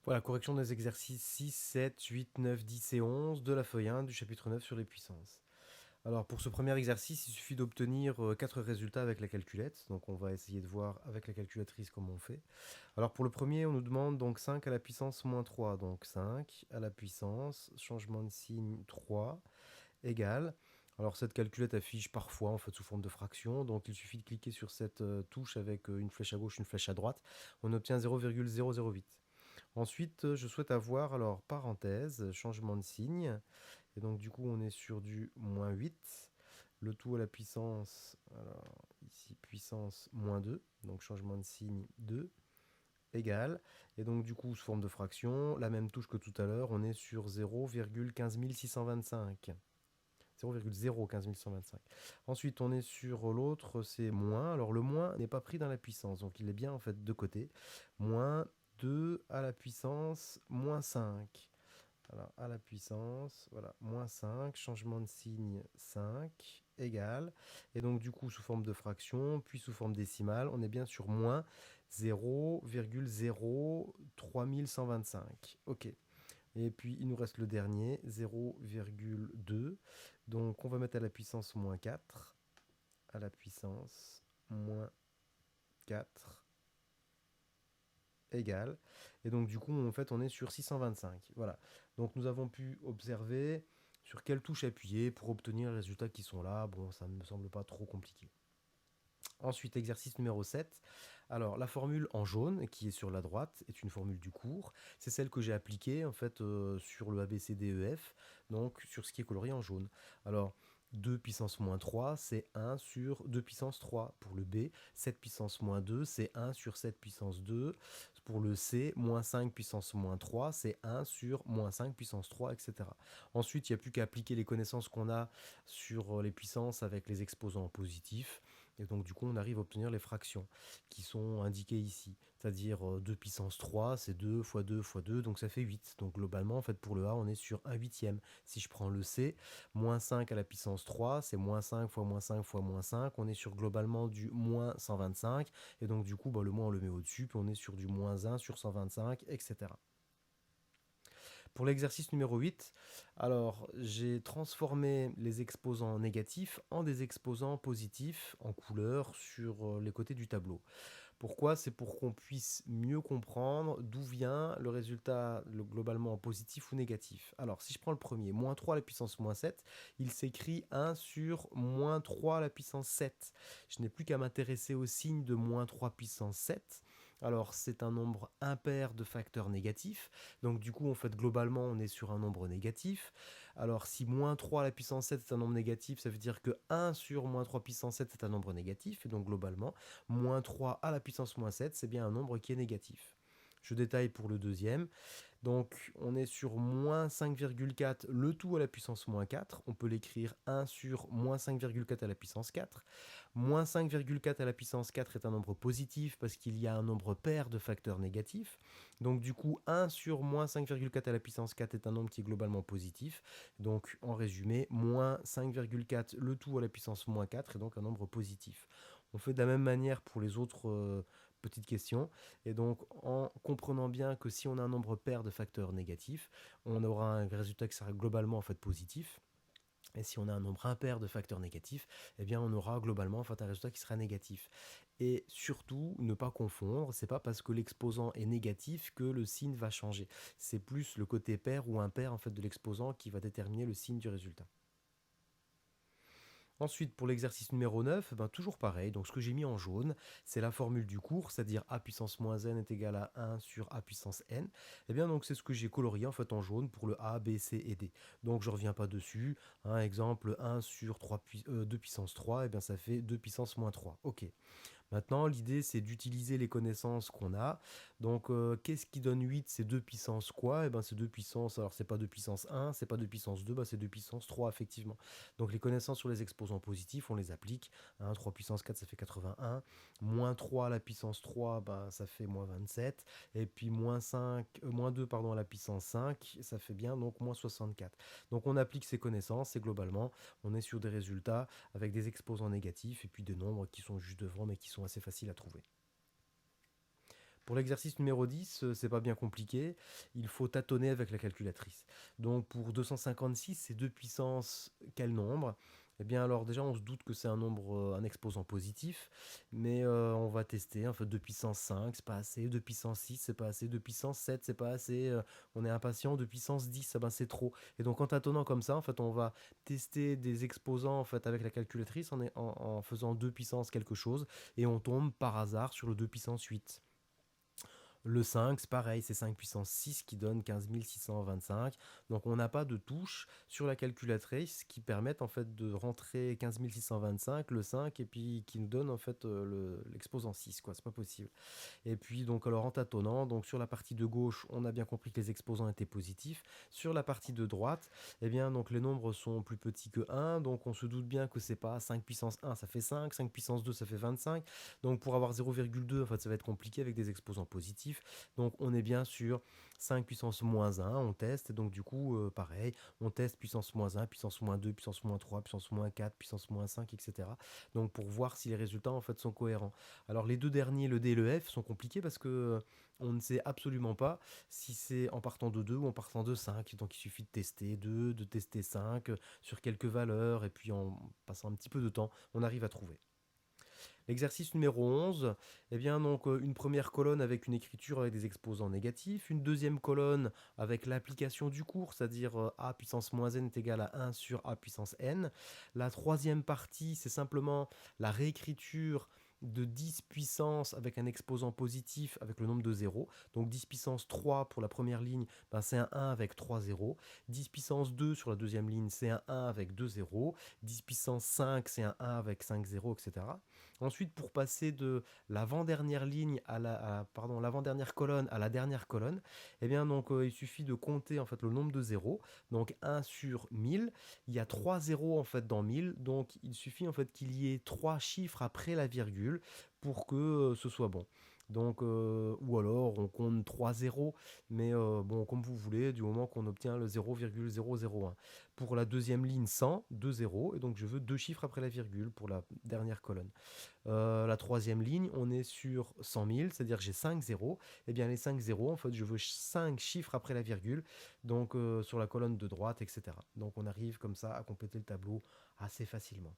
Voilà, correction des exercices 6, 7, 8, 9, 10 et 11 de la feuille 1 du chapitre 9 sur les puissances. Alors pour ce premier exercice, il suffit d'obtenir 4 résultats avec la calculette. Donc on va essayer de voir avec la calculatrice comment on fait. Alors pour le premier, on nous demande donc 5 à la puissance moins 3. Donc 5 à la puissance, changement de signe 3, égale. Alors cette calculette affiche parfois en fait sous forme de fraction. Donc il suffit de cliquer sur cette touche avec une flèche à gauche, une flèche à droite. On obtient 0,008. Ensuite, je souhaite avoir, alors, parenthèse, changement de signe. Et donc, du coup, on est sur du moins 8. Le tout à la puissance, alors, ici, puissance moins 2. Donc, changement de signe 2, égal. Et donc, du coup, sous forme de fraction, la même touche que tout à l'heure, on est sur 0,15625. 0,015625. Ensuite, on est sur l'autre, c'est moins. Alors, le moins n'est pas pris dans la puissance, donc il est bien en fait de côté. Moins 2 à la puissance moins 5. Alors, à la puissance, voilà, moins 5, changement de signe 5, égal. Et donc, du coup, sous forme de fraction, puis sous forme décimale, on est bien sur moins 0,03125. Ok. Et puis, il nous reste le dernier, 0,2. Donc, on va mettre à la puissance moins 4, à la puissance moins 4, égale. Et donc, du coup, en fait, on est sur 625. Voilà. Donc, nous avons pu observer sur quelle touche appuyer pour obtenir les résultats qui sont là. Bon, ça ne me semble pas trop compliqué. Ensuite, exercice numéro 7. Alors, la formule en jaune, qui est sur la droite, est une formule du cours. C'est celle que j'ai appliquée, en fait, sur le ABCDEF, donc sur ce qui est colorié en jaune. Alors, 2 puissance moins 3, c'est 1 sur 2 puissance 3. Pour le B, 7 puissance moins 2, c'est 1 sur 7 puissance 2. Pour le C, moins 5 puissance moins 3, c'est 1 sur moins 5 puissance 3, etc. Ensuite, il n'y a plus qu'à appliquer les connaissances qu'on a sur les puissances avec les exposants positifs. Et donc, du coup, on arrive à obtenir les fractions qui sont indiquées ici. C'est-à-dire 2 puissance 3, c'est 2 fois 2 fois 2, donc ça fait 8. Donc, globalement, en fait, pour le A, on est sur un huitième. Si je prends le C, moins 5 à la puissance 3, c'est moins 5 fois moins 5 fois moins 5. On est sur globalement du moins 125. Et donc, du coup, bah, le moins, on le met au-dessus, puis on est sur du moins 1 sur 125, etc. Pour l'exercice numéro 8, alors j'ai transformé les exposants négatifs en des exposants positifs en couleur sur les côtés du tableau. Pourquoi? C'est pour qu'on puisse mieux comprendre d'où vient le résultat globalement positif ou négatif. Alors si je prends le premier, moins 3 à la puissance moins 7, il s'écrit 1 sur moins 3 à la puissance 7. Je n'ai plus qu'à m'intéresser au signe de moins 3 puissance 7. Alors c'est un nombre impair de facteurs négatifs, donc du coup en fait globalement on est sur un nombre négatif. Alors si moins 3 à la puissance 7 est un nombre négatif, ça veut dire que 1 sur moins 3 puissance 7 est un nombre négatif, et donc globalement moins 3 à la puissance moins 7 c'est bien un nombre qui est négatif. Je détaille pour le deuxième. Donc on est sur moins 5,4, le tout à la puissance moins 4. On peut l'écrire 1 sur moins 5,4 à la puissance 4. Moins 5,4 à la puissance 4 est un nombre positif parce qu'il y a un nombre pair de facteurs négatifs. Donc du coup 1 sur moins 5,4 à la puissance 4 est un nombre qui est globalement positif. Donc en résumé, moins 5,4 le tout à la puissance moins 4 est donc un nombre positif. On fait de la même manière pour les autres petites questions. Et donc, en comprenant bien que si on a un nombre pair de facteurs négatifs, on aura un résultat qui sera globalement en fait positif. Et si on a un nombre impair de facteurs négatifs, eh bien on aura globalement en fait un résultat qui sera négatif. Et surtout, ne pas confondre, c'est pas parce que l'exposant est négatif que le signe va changer. C'est plus le côté pair ou impair en fait de l'exposant qui va déterminer le signe du résultat. Ensuite, pour l'exercice numéro 9, ben, toujours pareil. Donc, ce que j'ai mis en jaune, c'est la formule du cours, c'est-à-dire a puissance moins n est égal à 1 sur a puissance n. Et bien, donc, c'est ce que j'ai colorié en fait en jaune pour le a, b, c et d. Donc, je ne reviens pas dessus. Exemple, 1 sur 2 puissance 3, et bien, ça fait 2 puissance moins 3. Ok. Maintenant, l'idée, c'est d'utiliser les connaissances qu'on a. Donc, qu'est-ce qui donne 8? C'est 2 puissance quoi? Eh ben, c'est 2 puissance, alors c'est pas 2 puissance 1, c'est pas 2 puissance 2, bah, c'est 2 puissance 3, effectivement. Donc, les connaissances sur les exposants positifs, on les applique. 3 puissance 4, ça fait 81. Moins 3 à la puissance 3, bah, ça fait moins 27. Et puis, moins 2 pardon, à la puissance 5, ça fait bien donc moins 64. Donc, on applique ces connaissances et globalement, on est sur des résultats avec des exposants négatifs et puis des nombres qui sont juste devant mais qui sont assez faciles à trouver. Pour l'exercice numéro 10, c'est pas bien compliqué. Il faut tâtonner avec la calculatrice. Donc pour 256, c'est 2 puissance quel nombre? Eh bien alors déjà on se doute que c'est un nombre, un exposant positif, mais on va tester. En fait 2 puissance 5, c'est pas assez. 2 puissance 6, c'est pas assez. 2 puissance 7, c'est pas assez. On est impatient. 2 puissance 10, eh ben, c'est trop. Et donc en tâtonnant comme ça, en fait on va tester des exposants en fait avec la calculatrice en faisant 2 puissance quelque chose, et on tombe par hasard sur le 2 puissance 8. Le 5, c'est pareil, c'est 5 puissance 6 qui donne 15 625. Donc on n'a pas de touche sur la calculatrice qui permettent en fait de rentrer 15 625, le 5, et puis qui nous donne en fait l'exposant 6, quoi. C'est pas possible. Et puis donc alors en tâtonnant, donc sur la partie de gauche, on a bien compris que les exposants étaient positifs. Sur la partie de droite, eh bien donc les nombres sont plus petits que 1, donc on se doute bien que c'est pas 5 puissance 1, ça fait 5, 5 puissance 2, ça fait 25. Donc pour avoir 0,2, en fait ça va être compliqué avec des exposants positifs. Donc on est bien sur 5 puissance moins 1, on teste, et donc du coup pareil, on teste puissance moins 1, puissance moins 2, puissance moins 3, puissance moins 4, puissance moins 5, etc. Donc pour voir si les résultats en fait sont cohérents. Alors les deux derniers, le D et le F, sont compliqués parce que on ne sait absolument pas si c'est en partant de 2 ou en partant de 5. Donc il suffit de tester 2, de tester 5 sur quelques valeurs, et puis en passant un petit peu de temps, on arrive à trouver. L'exercice numéro 11, eh bien donc une première colonne avec une écriture avec des exposants négatifs, une deuxième colonne avec l'application du cours, c'est-à-dire a puissance moins n est égal à 1 sur a puissance n. La troisième partie, c'est simplement la réécriture de 10 puissance avec un exposant positif avec le nombre de zéros. Donc 10 puissance 3 pour la première ligne, ben c'est un 1 avec 3 zéros. 10 puissance 2 sur la deuxième ligne, c'est un 1 avec 2 zéros. 10 puissance 5, c'est un 1 avec 5 zéros, etc. Ensuite, pour passer de l'avant-dernière ligne pardon, l'avant-dernière colonne à la dernière colonne, eh bien donc il suffit de compter en fait le nombre de zéros. Donc 1 sur 1000, il y a 3 zéros en fait dans 1000, donc il suffit en fait qu'il y ait 3 chiffres après la virgule pour que ce soit bon. Donc, ou alors on compte 3 zéros, mais bon, comme vous voulez, du moment qu'on obtient le 0,001. Pour la deuxième ligne 100, 2 zéros, et donc je veux deux chiffres après la virgule pour la dernière colonne. La troisième ligne, on est sur 100 000, c'est-à-dire que j'ai 5 zéros. Et bien les 5 zéros, en fait, je veux 5 chiffres après la virgule, donc sur la colonne de droite, etc. Donc on arrive comme ça à compléter le tableau assez facilement.